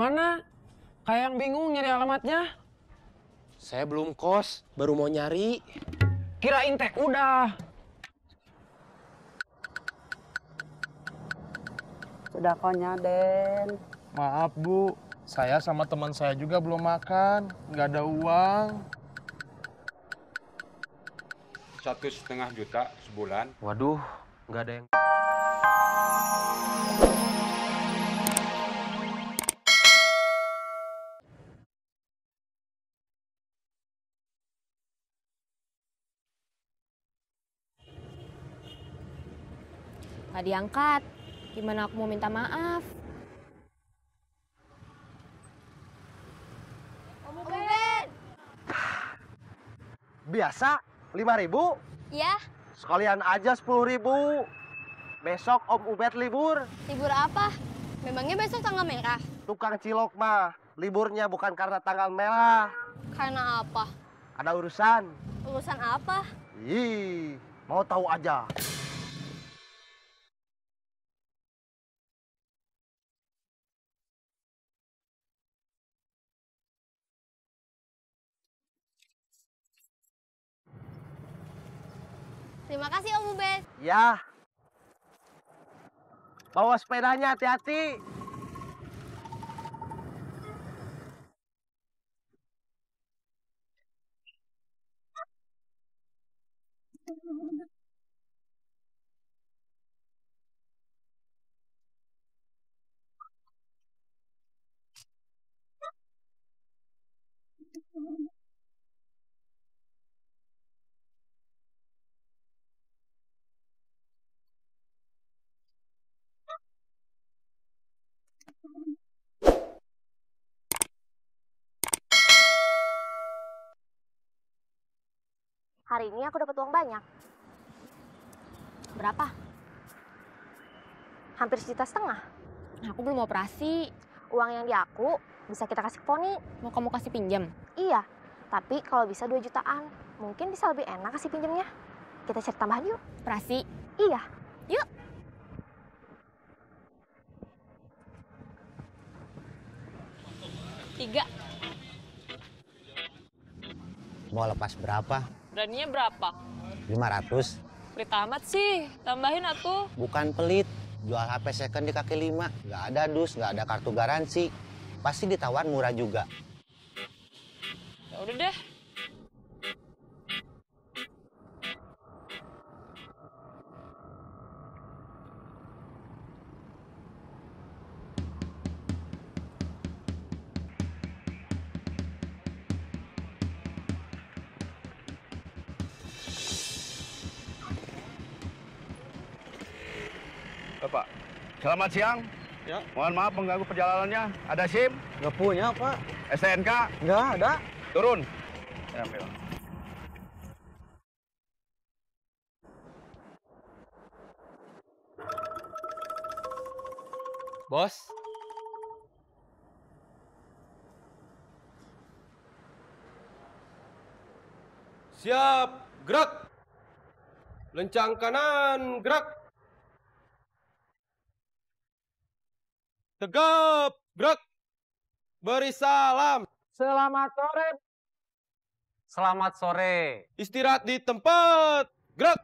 mana? Kayak yang bingung nyari alamatnya. Saya belum kos, baru mau nyari. Kirain teh udah. Sudah konya, Den. Maaf, Bu. Saya sama teman saya juga belum makan. Nggak ada uang. 1,5 juta sebulan. Waduh, nggak ada yang... Nggak diangkat. Gimana aku mau minta maaf? Om Ubed! Biasa 5.000. Ya, Sekalian aja 10.000. Besok Om Ubed libur. libur apa? Memangnya besok tanggal merah? Tukang cilok mah liburnya bukan karena tanggal merah. Karena apa? Ada urusan. Urusan apa? Ih, mau tahu aja. Terima kasih Om Ubed. Ya. Bawa sepedanya hati-hati. Hari ini aku dapat uang banyak. Berapa? Hampir 1,5 juta. Aku belum operasi. Uang yang di aku bisa kita kasih ke Poni. Mau kamu kasih pinjam? Iya, tapi kalau bisa 2 jutaan. Mungkin bisa lebih enak kasih pinjamnya. Kita cari tambahan yuk. Operasi? Iya, yuk. Tiga. Mau lepas berapa? Beraninya berapa? 500. Pelit amat sih, tambahin atuh. Bukan pelit, jual HP second di kaki 5. Nggak ada dus, nggak ada kartu garansi. Pasti ditawar murah juga. Ya udah deh. Bapak, selamat siang. Ya. Mohon maaf mengganggu perjalanannya. Ada SIM? Nggak punya, Pak. STNK? Nggak ada. Turun. Ya, ambil. Bos, Siap, gerak. Lencang kanan, gerak. Tegap, gerak. Beri salam. Selamat sore. Selamat sore. Istirahat di tempat, gerak.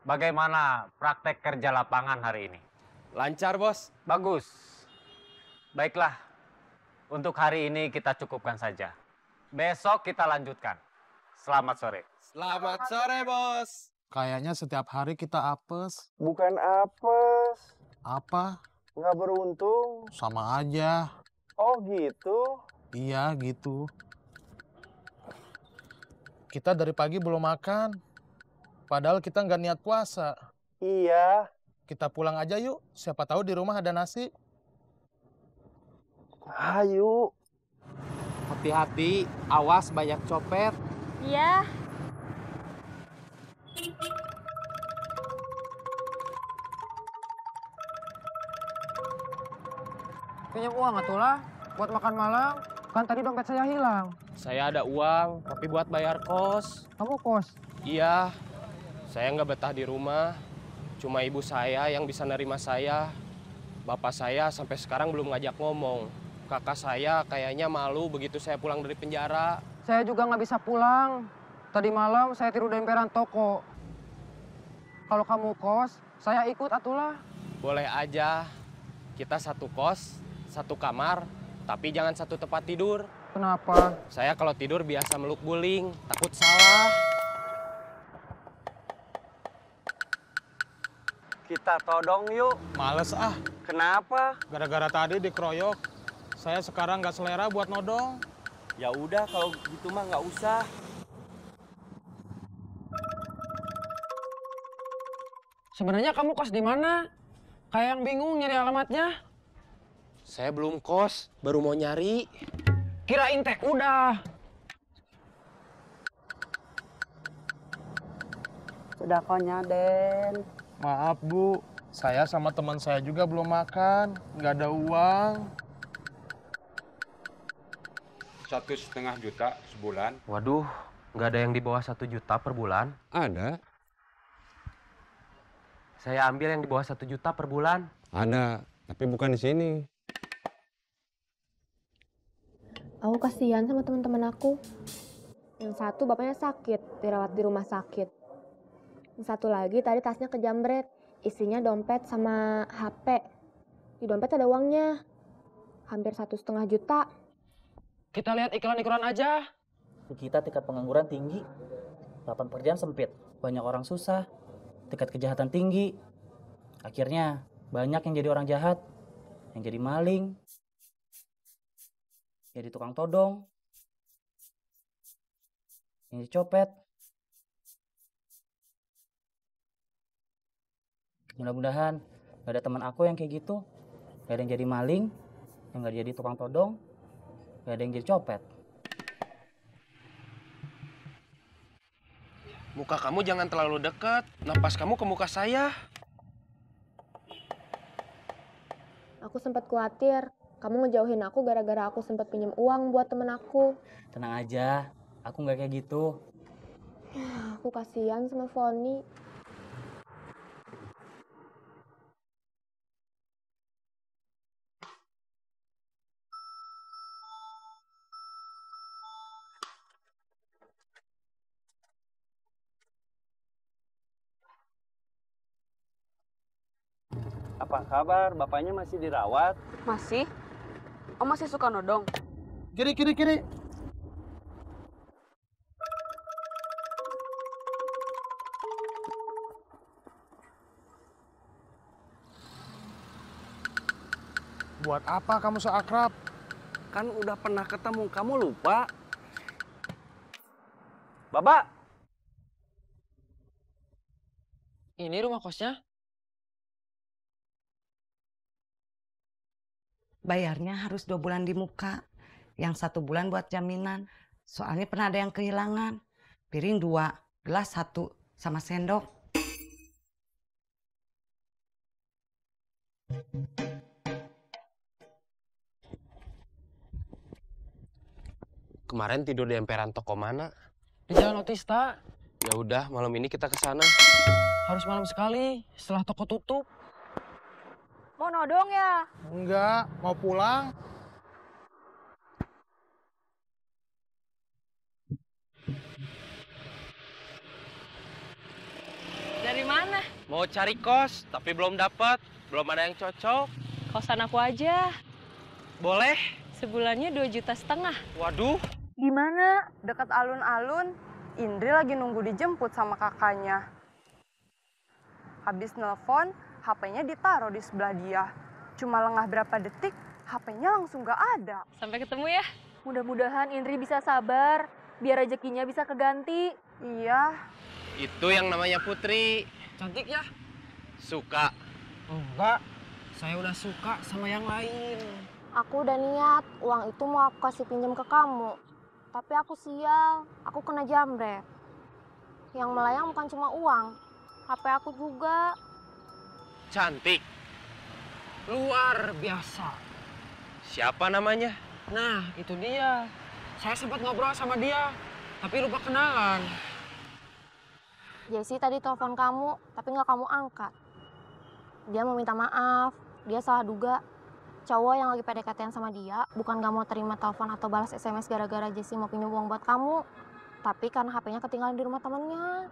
Bagaimana praktek kerja lapangan hari ini? Lancar, Bos. Bagus. Baiklah, untuk hari ini kita cukupkan saja. Besok kita lanjutkan. Selamat sore. Selamat sore, Bos. Kayaknya setiap hari kita apes. Bukan apes. Apa? Nggak beruntung. Sama aja. Oh gitu. Iya, gitu. Kita dari pagi belum makan. Padahal kita nggak niat puasa. Iya. Kita pulang aja yuk. Siapa tahu di rumah ada nasi. Ayo. hati-hati, awas banyak copet. Iya. Pinjam uang atulah buat makan malam. Kan tadi dompet saya hilang. Saya ada uang, tapi buat bayar kos. Kamu kos? Iya, saya nggak betah di rumah. Cuma ibu saya yang bisa nerima saya. Bapak saya sampai sekarang belum ngajak ngomong. Kakak saya kayaknya malu begitu saya pulang dari penjara. Saya juga nggak bisa pulang. Tadi malam saya tidur di emperan toko. Kalau kamu kos, saya ikut atulah. Boleh aja. Kita satu kos, satu kamar, tapi jangan satu tempat tidur. Kenapa? Saya kalau tidur biasa meluk guling, takut salah. Kita todong yuk. Males ah, Kenapa? gara-gara tadi dikeroyok. Saya sekarang nggak selera buat nodong. Ya udah kalau gitu mah nggak usah. Sebenarnya kamu kos di mana? Kayak yang bingung nyari alamatnya. Saya belum kos, baru mau nyari. Kirain teh udah. Sudah konya, Den. Maaf Bu, saya sama teman saya juga belum makan, nggak ada uang. 1,5 juta sebulan. Waduh, nggak ada yang di bawah 1 juta per bulan. Ada, Saya ambil yang di bawah 1 juta per bulan. ada, tapi bukan di sini. Aku kasihan sama teman-teman aku. Yang satu bapaknya sakit, dirawat di rumah sakit. Yang satu lagi tadi tasnya kejamret, isinya dompet sama HP. Di dompet ada uangnya, hampir 1,5 juta. Kita lihat iklan-iklan aja. Di kita tingkat pengangguran tinggi, lapangan pekerjaan sempit, banyak orang susah, tingkat kejahatan tinggi. Akhirnya banyak yang jadi orang jahat, yang jadi maling, jadi tukang todong, yang jadi copet. Mudah-mudahan gak ada teman aku yang kayak gitu, gak ada yang jadi maling, yang gak jadi tukang todong, gak ada yang jadi copet. Muka kamu jangan terlalu dekat, napas kamu ke muka saya. Aku sempat khawatir, kamu ngejauhin aku gara-gara aku sempat pinjam uang buat temen aku. Tenang aja, aku gak kayak gitu. Aku kasihan sama Foni. Apa kabar? Bapaknya masih dirawat? Masih? Om masih suka nodong? Kiri, kiri, kiri. Buat apa kamu seakrab? Kan udah pernah ketemu, kamu lupa? Baba! Ini rumah kosnya? Bayarnya harus 2 bulan di muka. Yang 1 bulan buat jaminan. Soalnya pernah ada yang kehilangan. Piring 2, gelas 1, sama sendok. Kemarin tidur di emperan toko mana? Di Jalan Otista. Ya udah, malam ini kita ke sana. Harus malam sekali, setelah toko tutup. Mau nodong ya? Enggak, mau pulang. Dari mana? Mau cari kos, tapi belum dapat. Belum ada yang cocok. Kosan aku aja. Boleh? Sebulannya 2,5 juta. Waduh. Gimana? Dekat alun-alun, Indri lagi nunggu dijemput sama kakaknya. Habis nelpon, HP-nya ditaruh di sebelah dia. Cuma lengah berapa detik, HP-nya langsung gak ada. Sampai ketemu ya. Mudah-mudahan Indri bisa sabar, biar rezekinya bisa keganti. Iya. Itu yang namanya Putri. Cantik ya? Suka. Enggak, saya udah suka sama yang lain. Aku udah niat, uang itu mau aku kasih pinjam ke kamu. Tapi aku sial, aku kena jambret. Yang melayang bukan cuma uang, HP aku juga. Cantik. Luar biasa. Siapa namanya? Nah, itu dia. Saya sempat ngobrol sama dia, tapi lupa kenalan. Jessie tadi telepon kamu, tapi nggak kamu angkat. Dia mau minta maaf, dia salah duga. Cowok yang lagi PDKT-an sama dia bukan gak mau terima telepon atau balas SMS gara-gara Jessie mau pinjam uang buat kamu. Tapi karena HP-nya ketinggalan di rumah temennya.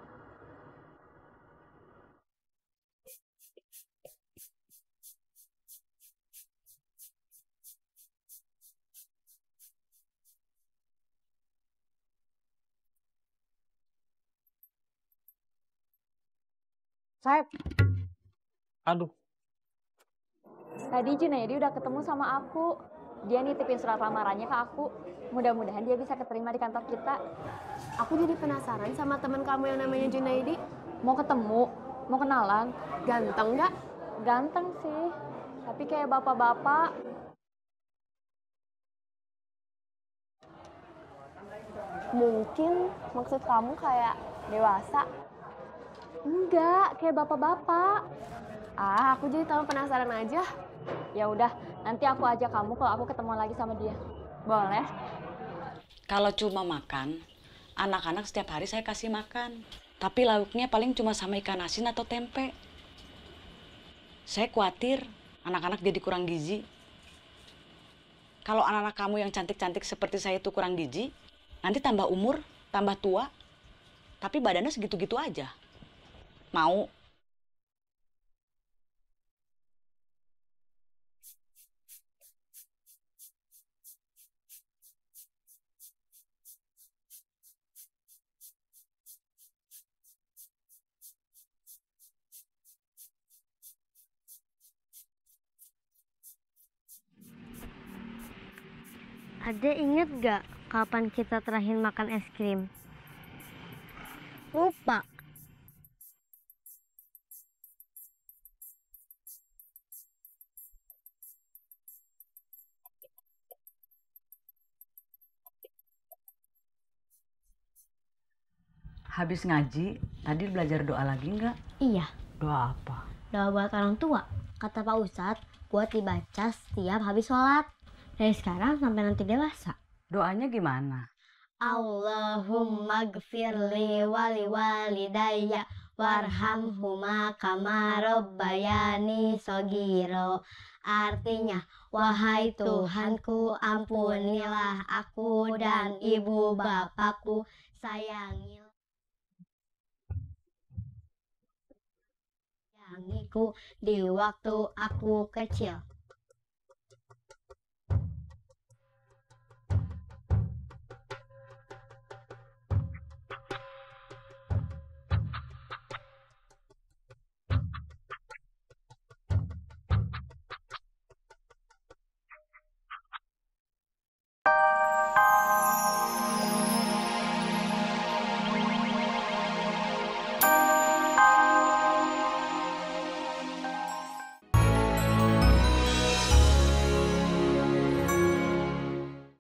Saib. Aduh. Tadi Junaidi udah ketemu sama aku. Dia nitipin surat lamarannya ke aku. Mudah-mudahan dia bisa keterima di kantor kita. Aku jadi penasaran sama teman kamu yang namanya Junaidi. Mau ketemu? Mau kenalan? Ganteng nggak? Ganteng sih. Tapi kayak bapak-bapak. Mungkin maksud kamu kayak dewasa. Enggak, kayak bapak-bapak. Aku jadi tambah penasaran aja. Ya udah, nanti aku ajak kamu kalau aku ketemu lagi sama dia. Boleh? Kalau cuma makan, anak-anak setiap hari saya kasih makan. Tapi lauknya paling cuma sama ikan asin atau tempe. Saya khawatir anak-anak jadi kurang gizi. Kalau anak-anak kamu yang cantik-cantik seperti saya itu kurang gizi, nanti tambah umur, tambah tua, tapi badannya segitu-gitu aja. Mau? Ade inget gak kapan kita terakhir makan es krim? Lupa. Habis ngaji, tadi belajar doa lagi nggak? Iya. Doa apa? Doa buat orang tua. Kata Pak Ustadz, buat dibaca setiap habis sholat. Dari sekarang sampai nanti dewasa. Doanya gimana? Allahumma gfirli wali walidayya warhamhuma kama rabbayani shogiro. Artinya, wahai Tuhanku, ampunilah aku dan ibu bapakku, sayangiku di waktu aku kecil.